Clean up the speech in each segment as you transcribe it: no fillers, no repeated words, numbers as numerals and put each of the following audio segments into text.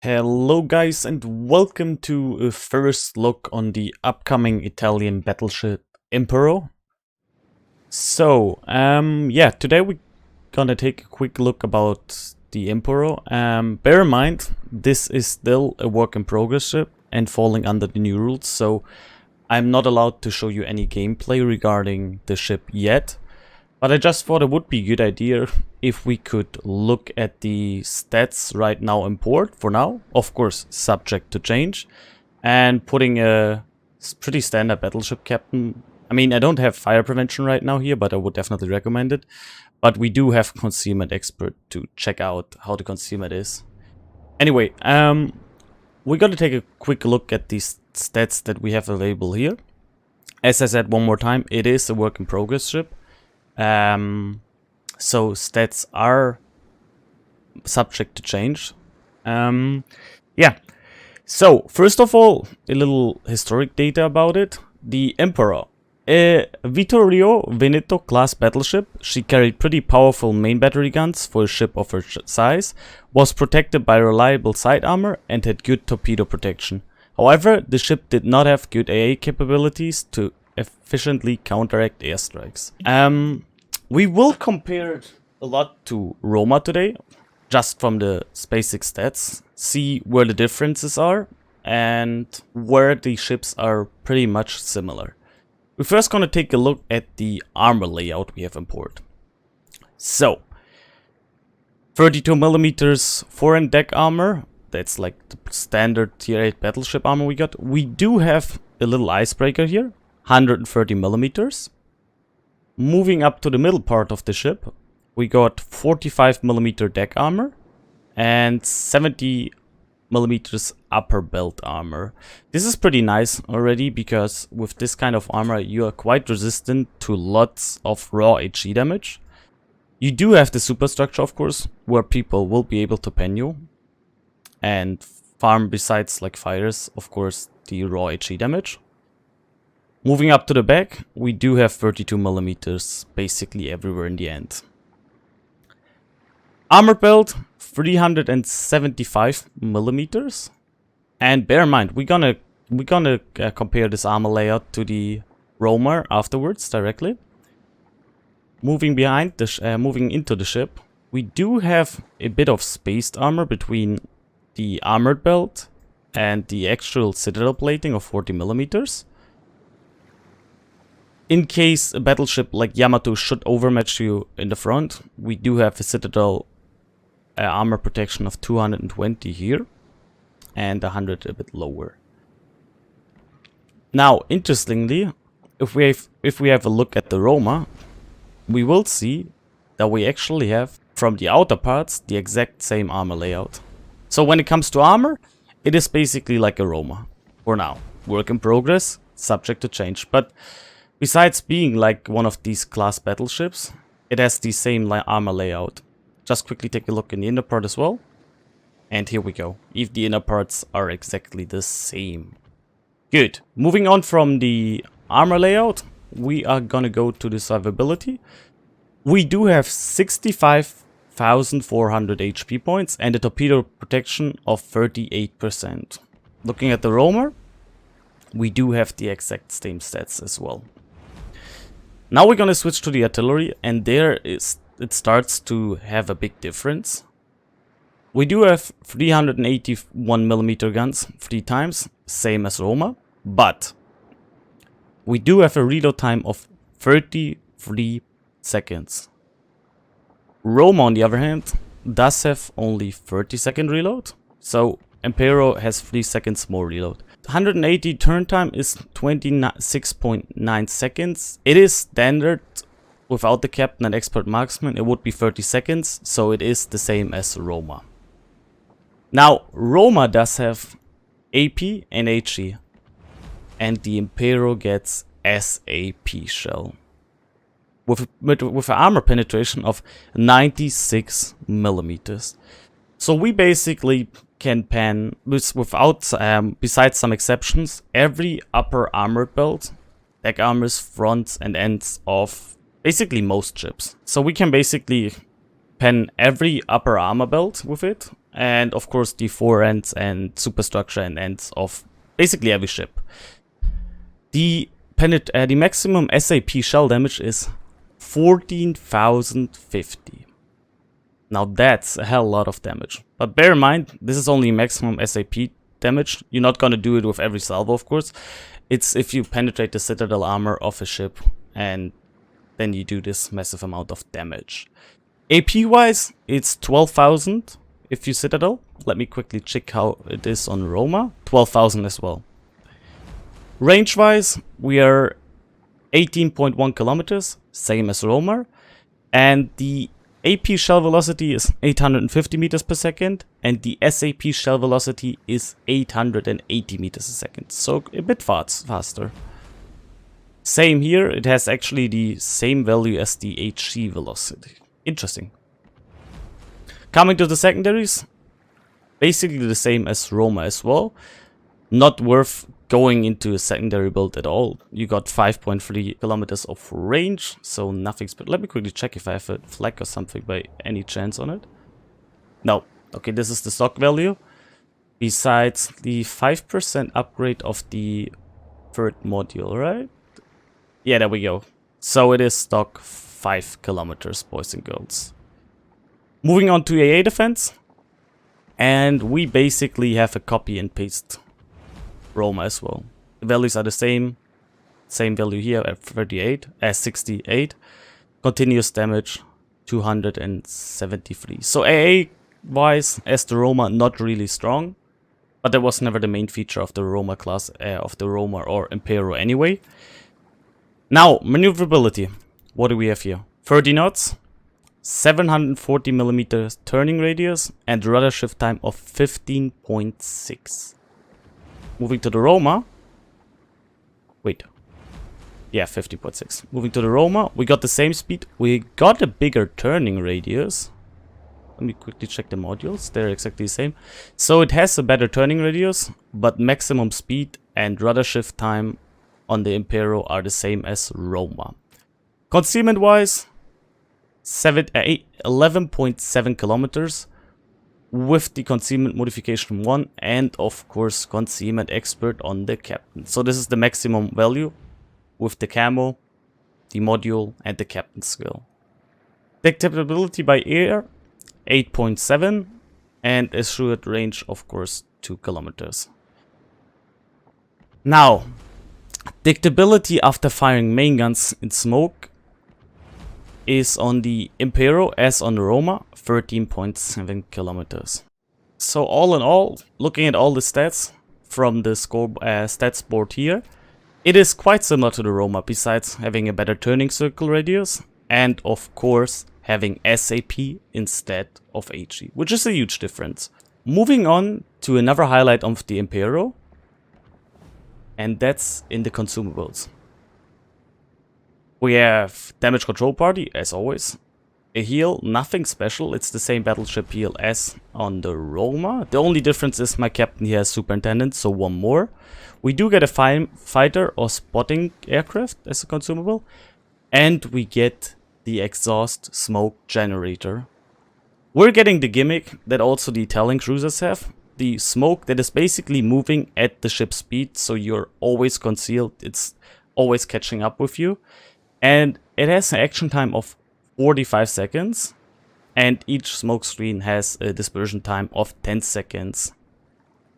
Hello guys and welcome to a first look on the upcoming Italian battleship Impero. So, today we're gonna take a quick look about the Impero. Bear in mind, this is still a work in progress ship and falling under the new rules, so I'm not allowed to show you any gameplay regarding the ship yet. But I just thought it would be a good idea if we could look at the stats right now in port for now, of course subject to change, and putting a pretty standard battleship captain. I mean, I don't have fire prevention right now here, but I would definitely recommend it. But we do have concealment expert to check out how the concealment is. Anyway, we're gonna take a quick look at these stats that we have available here. As I said one more time, it is a work in progress ship. So stats are subject to change. So first of all, a little historic data about it. The Impero, a Vittorio Veneto class battleship. She carried pretty powerful main battery guns for a ship of her size, was protected by reliable side armor and had good torpedo protection. However, the ship did not have good AA capabilities to efficiently counteract airstrikes. We will compare it a lot to Roma today, just from the basic stats, see where the differences are and where the ships are pretty much similar. We're first gonna take a look at the armor layout we have in port. So, 32mm fore and deck armor, that's like the standard tier 8 battleship armor we got. We do have a little icebreaker here, 130mm. Moving up to the middle part of the ship, we got 45mm deck armor and 70mm upper belt armor. This is pretty nice already because with this kind of armor you are quite resistant to lots of raw HE damage. You do have the superstructure, of course, where people will be able to pen you and farm, besides like fires, of course, the raw HE damage. Moving up to the back, we do have 32mm basically everywhere in the end. Armor belt, 375mm. And bear in mind, we're gonna compare this armor layout to the Roma afterwards directly. Moving into the ship, we do have a bit of spaced armor between the armored belt and the actual citadel plating of 40mm. In case a battleship like Yamato should overmatch you in the front, we do have a citadel armor protection of 220 here and 100 a bit lower. Now, interestingly, if we have a look at the Roma, we will see that we actually have from the outer parts the exact same armor layout. So when it comes to armor, it is basically like a Roma for now. Work in progress, subject to change, but besides being like one of these class battleships, it has the same armor layout. Just quickly take a look in the inner part as well. And here we go. If the inner parts are exactly the same. Good. Moving on from the armor layout, we are gonna go to the survivability. We do have 65,400 HP points and a torpedo protection of 38%. Looking at the Roma, we do have the exact same stats as well. Now we're gonna switch to the artillery, and it starts to have a big difference. We do have 381mm guns 3 times, same as Roma, but we do have a reload time of 33 seconds. Roma, on the other hand, does have only 30-second reload, so Impero has 3 seconds more reload. 180 turn time is 26.9 seconds. It is standard without the captain and expert marksman. It would be 30 seconds, so it is the same as Roma. Now, Roma does have AP and HE, and the Impero gets SAP shell with an armor penetration of 96mm. So we basically can pen without, besides some exceptions, every upper armor belt, deck armors, fronts and ends of basically most ships. So we can basically pen every upper armor belt with it, and of course the forends and superstructure and ends of basically every ship. The maximum SAP shell damage is 14,050. Now that's a hell lot of damage. But bear in mind, this is only maximum SAP damage. You're not gonna do it with every salvo, of course. It's if you penetrate the citadel armor of a ship, and then you do this massive amount of damage. AP wise, it's 12,000 if you citadel. Let me quickly check how it is on Roma. 12,000 as well. Range wise, we are 18.1 kilometers, same as Roma, and the AP shell velocity is 850 meters per second, and the SAP shell velocity is 880 meters a second, so a bit faster. Same here, it has actually the same value as the HC velocity. Interesting. Coming to the secondaries, basically the same as Roma as well. Not worth going into a secondary build at all. You got 5.3 kilometers of range, so nothing special. Let me quickly check if I have a flag or something by any chance on it. No. Okay, this is the stock value. Besides the 5% upgrade of the third module, right? Yeah, there we go. So it is stock 5 kilometers, boys and girls. Moving on to AA defense. And we basically have a copy and paste Roma as well. The values are the same value here at 68. Continuous damage 273. So AA wise, as the Roma, not really strong, but that was never the main feature of the Roma class, of the Roma or Impero anyway. Now, maneuverability. What do we have here? 30 knots, 740 millimeters turning radius, and rudder shift time of 15.6. Moving to the Roma. Wait. Yeah, 50.6. Moving to the Roma, we got the same speed. We got a bigger turning radius. Let me quickly check the modules. They're exactly the same. So it has a better turning radius, but maximum speed and rudder shift time on the Impero are the same as Roma. Concealment wise, 11.7 kilometers. With the concealment modification 1 and of course concealment expert on the captain. So this is the maximum value with the camo, the module and the captain skill. Detectability by air 8.7 and assured range of course 2 kilometers. Now, detectability after firing main guns in smoke is on the Impero as on the Roma, 13.7 kilometers. So all in all, looking at all the stats from the stats board here, it is quite similar to the Roma, besides having a better turning circle radius and of course having SAP instead of HE, which is a huge difference. Moving on to another highlight of the Impero, and that's in the consumables. We have damage control party, as always. A heal, nothing special. It's the same battleship heal as on the Roma. The only difference is my captain here has superintendent, so one more. We do get a fighter or spotting aircraft as a consumable. And we get the exhaust smoke generator. We're getting the gimmick that also the Italian cruisers have. The smoke that is basically moving at the ship speed, so you're always concealed. It's always catching up with you. And it has an action time of 45 seconds. And each smoke screen has a dispersion time of 10 seconds.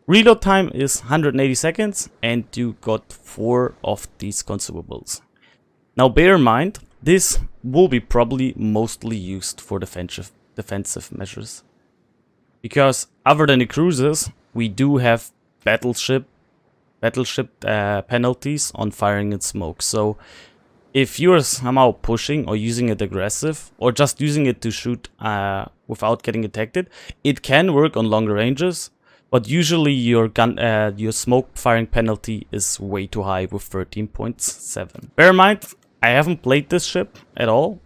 Reload time is 180 seconds. And you got 4 of these consumables. Now bear in mind, this will be probably mostly used for defensive measures. Because other than the cruisers, we do have battleship penalties on firing in smoke. So if you're somehow pushing or using it aggressive or just using it to shoot without getting detected, it can work on longer ranges, but usually your smoke firing penalty is way too high with 13.7. Bear in mind, I haven't played this ship at all.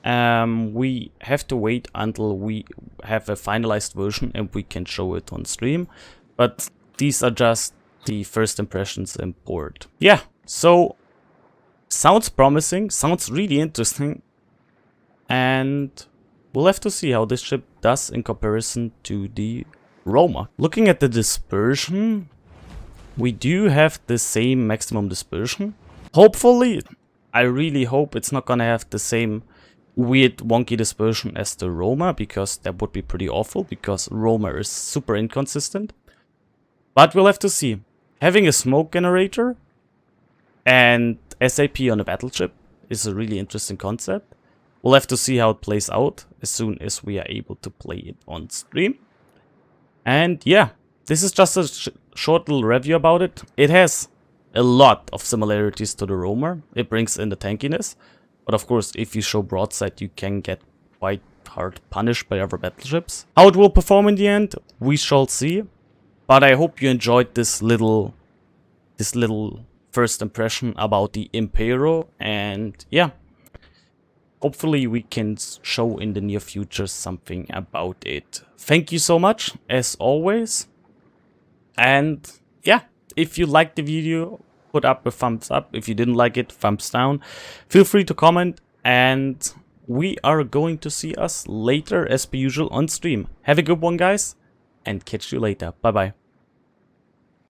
We have to wait until we have a finalized version and we can show it on stream, but these are just the first impressions in board. Yeah, so sounds promising, sounds really interesting, and we'll have to see how this ship does in comparison to the Roma. Looking at the dispersion, we do have the same maximum dispersion. Hopefully, I really hope it's not gonna have the same weird wonky dispersion as the Roma, because that would be pretty awful, because Roma is super inconsistent. But we'll have to see. Having a smoke generator and SAP on a battleship is a really interesting concept. We'll have to see how it plays out as soon as we are able to play it on stream. And yeah, this is just a short little review about it. It has a lot of similarities to the Roma. It brings in the tankiness. But of course, if you show broadside, you can get quite hard punished by other battleships. How it will perform in the end, we shall see. But I hope you enjoyed this little first impression about the Impero. And yeah, hopefully we can show in the near future something about it. Thank you so much, as always. And yeah, if you liked the video, put up a thumbs up. If you didn't like it, thumbs down. Feel free to comment, and we are going to see us later as per usual on stream. Have a good one, guys, and catch you later. Bye bye.